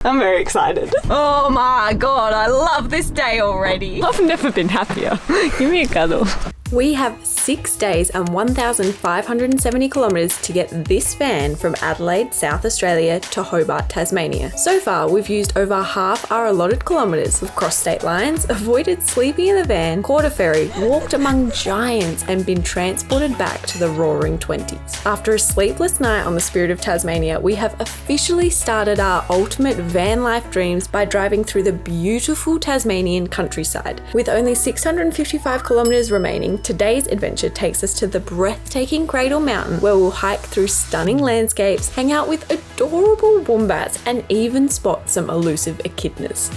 I'm very excited. Oh my god, I love this day already. I've never been happier. Give me a cuddle. We have 6 days and 1,570 kilometres to get this van from Adelaide, South Australia to Hobart, Tasmania. So far, we've used over half our allotted kilometres. We've crossed state lines, avoided sleeping in the van, caught a ferry, walked among giants and been transported back to the roaring 20s. After a sleepless night on the Spirit of Tasmania, we have officially started our ultimate van life dreams by driving through the beautiful Tasmanian countryside. With only 655 kilometres remaining, today's adventure takes us to the breathtaking Cradle Mountain, where we'll hike through stunning landscapes, hang out with adorable wombats, and even spot some elusive echidnas.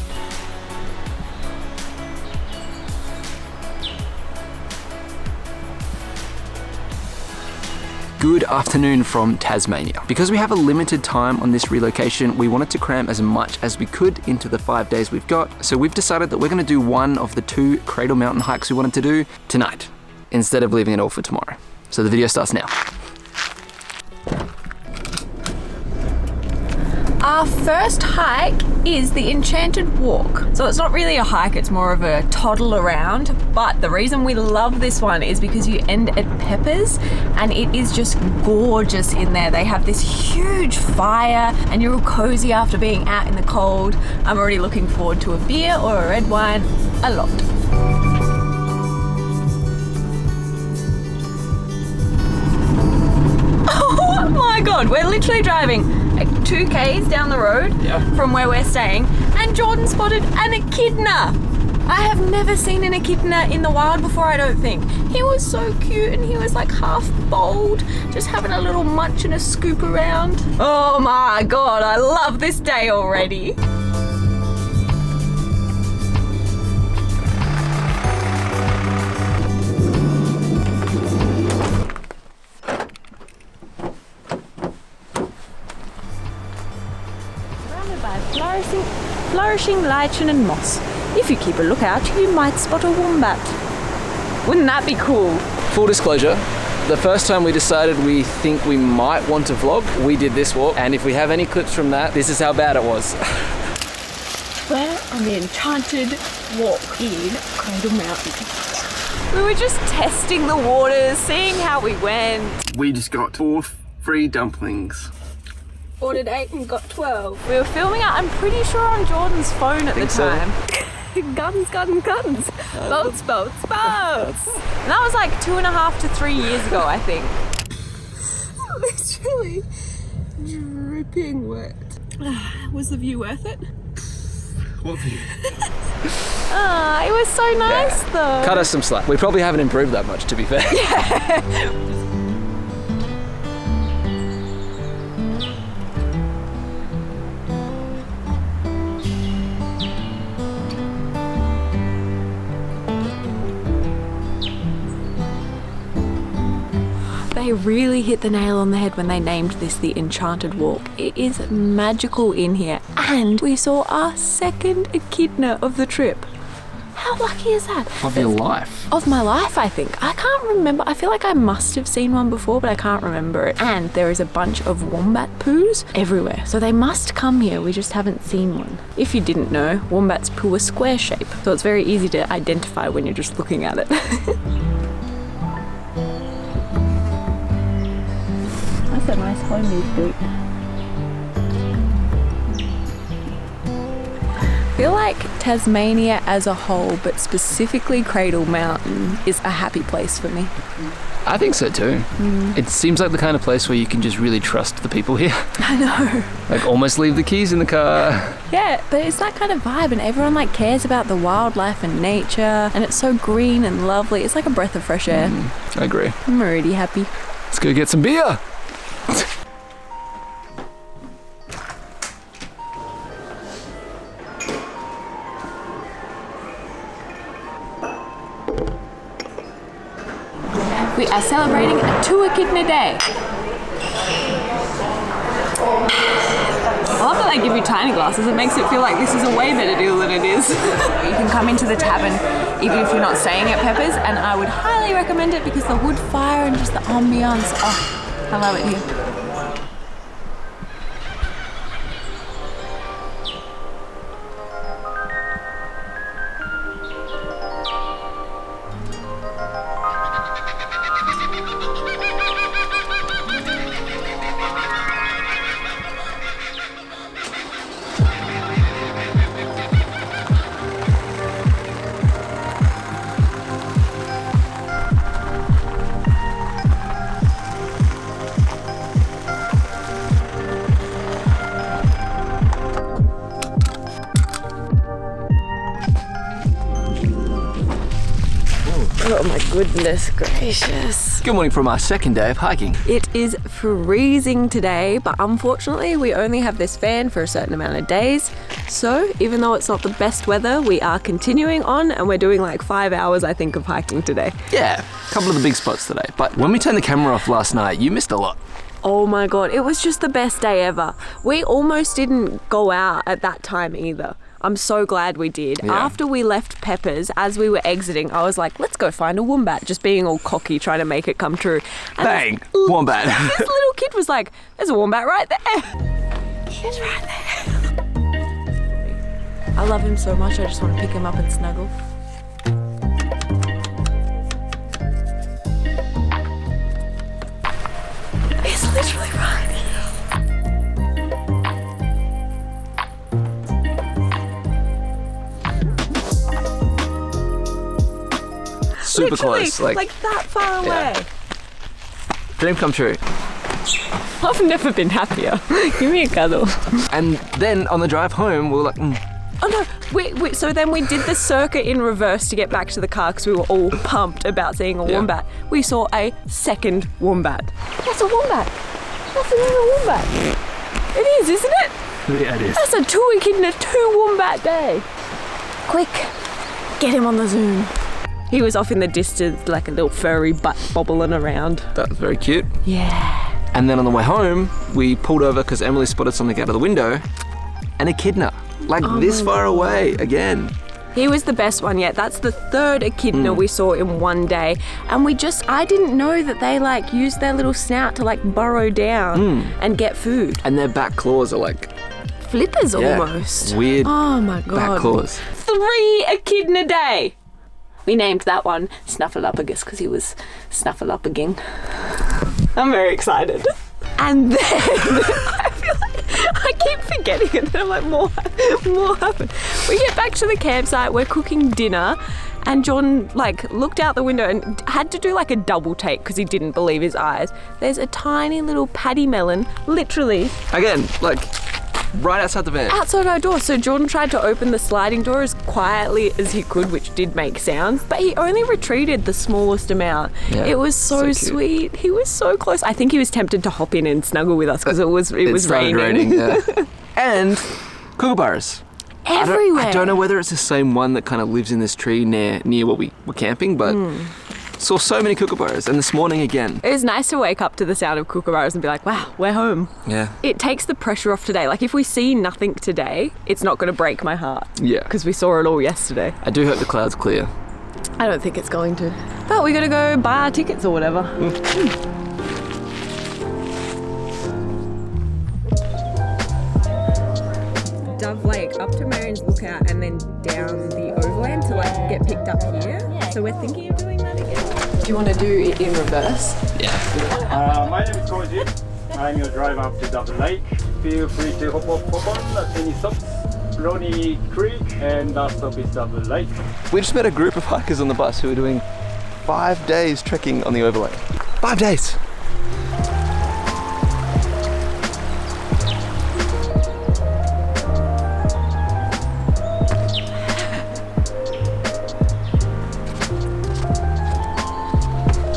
Good afternoon from Tasmania. Because we have a limited time on this relocation, we wanted to cram as much as we could into the 5 days we've got. So we've decided that we're going to do one of the 2 Cradle Mountain hikes we wanted to do tonight, instead of leaving it all for tomorrow. So the video starts now. Our first hike is the Enchanted Walk. So it's not really a hike, it's more of a toddle around. But the reason we love this one is because you end at Peppers and it is just gorgeous in there. They have this huge fire and you're all cozy after being out in the cold. I'm already looking forward to a beer or a red wine a lot. Oh my god, we're literally driving like 2 k's down the road from where we're staying, and Jordan spotted an echidna. I have never seen an echidna in the wild before, I don't think. He was so cute and he was like half bald, just having a little munch and a scoop around. Oh my god, I love this day already. Flourishing lichen and moss. If you keep a lookout, you might spot a wombat. Wouldn't that be cool? Full disclosure, the first time we decided we think we might want to vlog, we did this walk, and if we have any clips from that, this is how bad it was. We're on the Enchanted Walk in Cradle Mountain. We were just testing the waters, seeing how we went. We just got 4 free dumplings. Ordered 8 and got 12. We were filming it, I'm pretty sure, on Jordan's phone at the time. Guns, guns, guns. Boats, boats, boats. And that was like 2.5 to 3 years ago, I think. Literally dripping wet. Was the view worth it? What view? It was so nice though. Cut us some slack. We probably haven't improved that much, to be fair. Yeah. They really hit the nail on the head when they named this the Enchanted Walk. It is magical in here, and we saw our second echidna of the trip. How lucky is that? Of your life. Of my life, I think. I can't remember. I feel like I must have seen one before, but I can't remember it. And there is a bunch of wombat poos everywhere, so they must come here. We just haven't seen one. If you didn't know, wombats poo a square shape, so it's very easy to identify when you're just looking at it. That's a nice homemade boot. I feel like Tasmania as a whole, but specifically Cradle Mountain, is a happy place for me. I think so too. It seems like the kind of place where you can just really trust the people here. I know. Like almost leave the keys in the car. Yeah, but it's that kind of vibe, and everyone like cares about the wildlife and nature, and it's so green and lovely. It's like a breath of fresh air. I agree. I'm already happy. Let's go get some beer. We are celebrating a 2 echidna day. I love that they give you tiny glasses. It makes it feel like this is a way better deal than it is. You can come into the tavern even if you're not staying at Peppers, and I would highly recommend it because the wood fire and just the ambiance. Oh, I love it here. Oh my goodness gracious. Good morning from our second day of hiking. It is freezing today, but unfortunately we only have this fan for a certain amount of days. So even though it's not the best weather, we are continuing on and we're doing like 5 hours, I think, of hiking today. Yeah, a couple of the big spots today. But when we turned the camera off last night, you missed a lot. Oh my God, it was just the best day ever. We almost didn't go out at that time either. I'm so glad we did. Yeah. After we left Pepper's, as we were exiting, I was like, let's go find a wombat, just being all cocky, trying to make it come true. And Bang, wombat. This little kid was like, there's a wombat right there. He's right there. I love him so much, I just want to pick him up and snuggle. He's literally right. Super Literally, close. like that far away. Dream come true. I've never been happier. Give me a cuddle. And then on the drive home, we were like, Oh no, so then we did the circuit in reverse to get back to the car because we were all pumped about seeing a wombat. We saw a second wombat. That's a wombat. That's another wombat. It is, isn't it? yeah, it is. That's a 2 echidna, 2 wombat day. Quick, get him on the zoom. He was off in the distance like a little furry butt bobbling around. That was very cute. Yeah. And then on the way home, we pulled over because Emily spotted something out of the window. An echidna, like this far away again. He was the best one yet. That's the 3rd echidna we saw in one day. And I didn't know that they like use their little snout to like burrow down and get food. And their back claws are like Flippers almost. weird Oh my God. back claws. 3 echidna day. We named that one Snuffleupagus because he was snuffleupaging. I'm very excited. And then I feel like I keep forgetting it. And I'm like, more happened. We get back to the campsite. We're cooking dinner. And John like looked out the window and had to do like a double take because he didn't believe his eyes. There's a tiny little paddy melon, literally. Again, like right outside the van. Outside our door. So Jordan tried to open the sliding door as quietly as he could, which did make sounds, but he only retreated the smallest amount. Yeah, it was so cute. sweet. He was so close. I think he was tempted to hop in and snuggle with us because it was started raining. yeah. And kookaburras. Everywhere. I don't know whether it's the same one that kind of lives in this tree near what we were camping, but saw so many kookaburras. And this morning again. It was nice to wake up to the sound of kookaburras and be like, wow, we're home. Yeah. It takes the pressure off today. Like if we see nothing today, it's not going to break my heart. Yeah. Because we saw it all yesterday. I do hope the clouds clear. I don't think it's going to. But we got to go buy our tickets or whatever. Dove Lake up to Marion's Lookout and then down the overland to like get picked up here. So we're thinking of doing that again. Do you want to do it in reverse? Yeah. My name is Koji. I'm your driver up to Dove Lake. Feel free to hop on at any stops. Ronnie Creek and last stop is Dove Lake. We just met a group of hikers on the bus who are doing 5 days trekking on the overland. 5 days.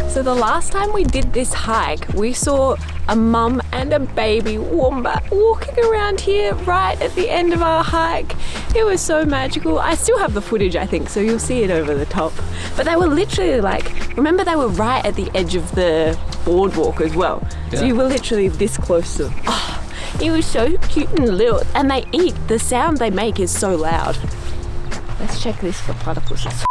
So the last time we did this hike, we saw a mum and a baby wombat walking around here right at the end of our hike. It was so magical. I still have the footage, I think, so you'll see it over the top. But they were literally like, remember they were right at the edge of the boardwalk as well. So you were literally this close to them. Oh, it was so cute and little. And they eat. The sound they make is so loud. Let's check this for platypuses.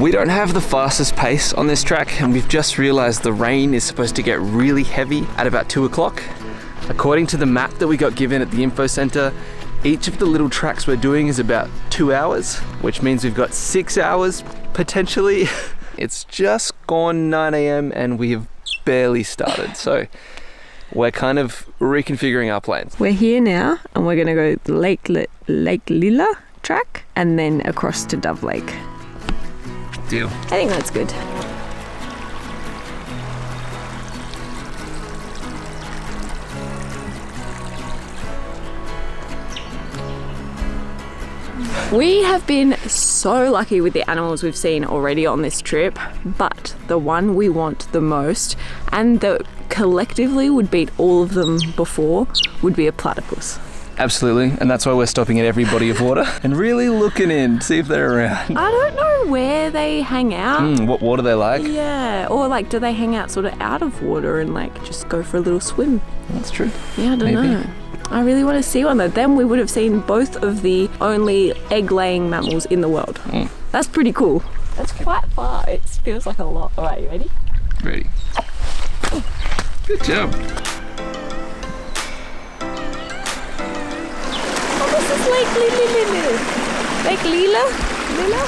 We don't have the fastest pace on this track, and we've just realized the rain is supposed to get really heavy at about 2 o'clock. According to the map that we got given at the info center, each of the little tracks we're doing is about 2 hours, which means we've got 6 hours potentially. It's just gone 9 a.m. and we have barely started. So we're kind of reconfiguring our plans. We're here now, and we're going to go Lake Lila track, and then across to Dove Lake. Deal. I think that's good. We have been so lucky with the animals we've seen already on this trip, but the one we want the most, and that collectively would beat all of them before, would be a platypus. Absolutely, and that's why we're stopping at every body of water and really looking in, see if they're around. I don't know where they hang out. What water they like. Yeah, or like do they hang out sort of out of water and like just go for a little swim? That's true. Yeah, I don't know. I really want to see one though. Then we would have seen both of the only egg-laying mammals in the world. That's pretty cool. That's quite far. It feels like a lot. All right, you ready? Ready. Good job. Oh, this is Lake Lila. Lake Lila? Lila?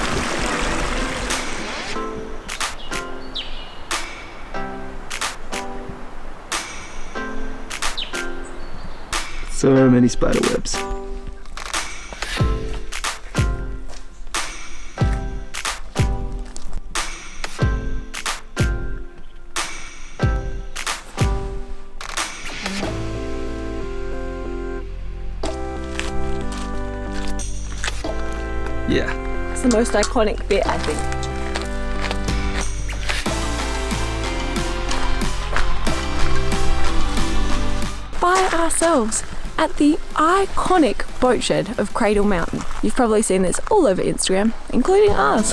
So many spider webs. Yeah. It's the most iconic bit, I think. By ourselves at the iconic boat shed of Cradle Mountain. You've probably seen this all over Instagram, including ours.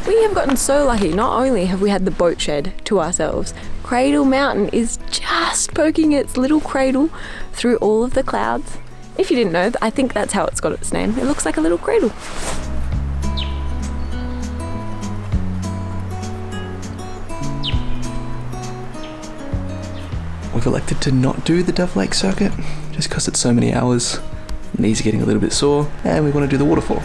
We have gotten so lucky. Not only have we had the boat shed to ourselves, Cradle Mountain is just poking its little cradle through all of the clouds. If you didn't know, I think that's how it's got its name. It looks like a little cradle. We've elected to not do the Dove Lake circuit just because it's so many hours. Knees are getting a little bit sore, and we want to do the waterfall.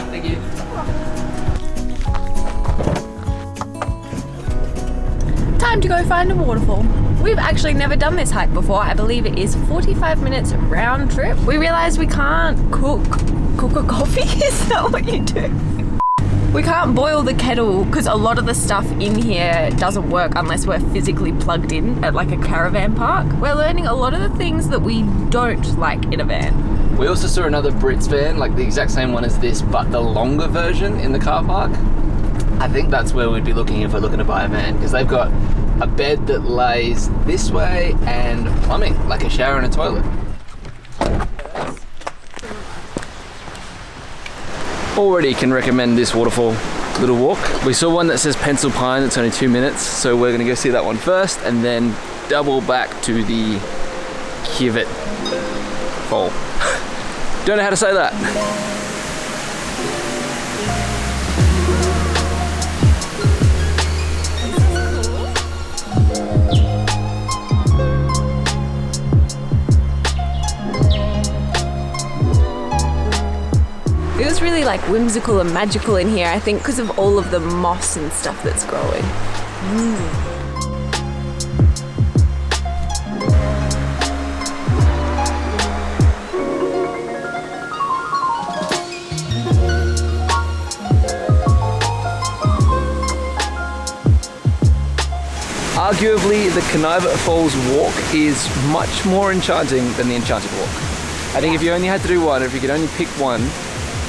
Thank you. Time to go find a waterfall. We've actually never done this hike before. I believe it is 45 minutes round trip. We realised we can't cook a coffee. Is that what you do? We can't boil the kettle because a lot of the stuff in here doesn't work unless we're physically plugged in at like a caravan park. We're learning a lot of the things that we don't like in a van. We also saw another Brits van, like the exact same one as this, but the longer version in the car park. I think that's where we'd be looking if we're looking to buy a van, because they've got a bed that lays this way and plumbing, like a shower and a toilet. Already can recommend this waterfall little walk. We saw one that says Pencil Pine that's only 2 minutes, so we're gonna go see that one first and then double back to the Knyvet fall. Don't know how to say that. It was really like whimsical and magical in here, I think, because of all of the moss and stuff that's growing. Arguably, the Knyvet Falls walk is much more enchanting than the Enchanted Walk. I think if you only had to do one, if you could only pick one,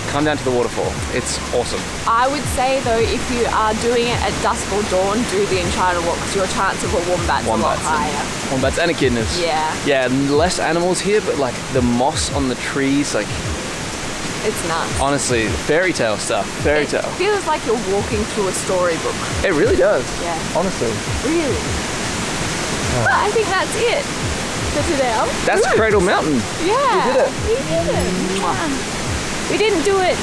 come down to the waterfall. It's awesome. I would say though, if you are doing it at dusk or dawn, do the Enchanted Walk because your chance of a wombat's a lot higher. Wombats and echidnas. Yeah. Yeah, less animals here, but like the moss on the trees, like it's nuts. honestly, fairy tale stuff. Fairy tale. It feels like you're walking through a storybook. It really does. Yeah. Honestly. Really. But I think that's it for today. That's Cradle Mountain. Yeah. We did it. We did it. Mwah. We didn't do it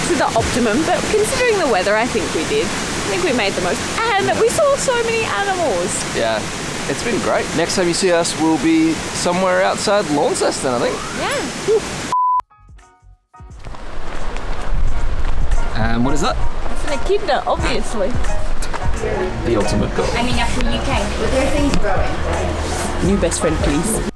to the optimum, but considering the weather, I think we did. think we made the most. And we saw so many animals. Yeah, it's been great. Next time you see us, we'll be somewhere outside Launceston, I think. Yeah. And what is that? It's an echidna, obviously. The ultimate goal. I mean, after UK, but there are things growing. New best friend, please.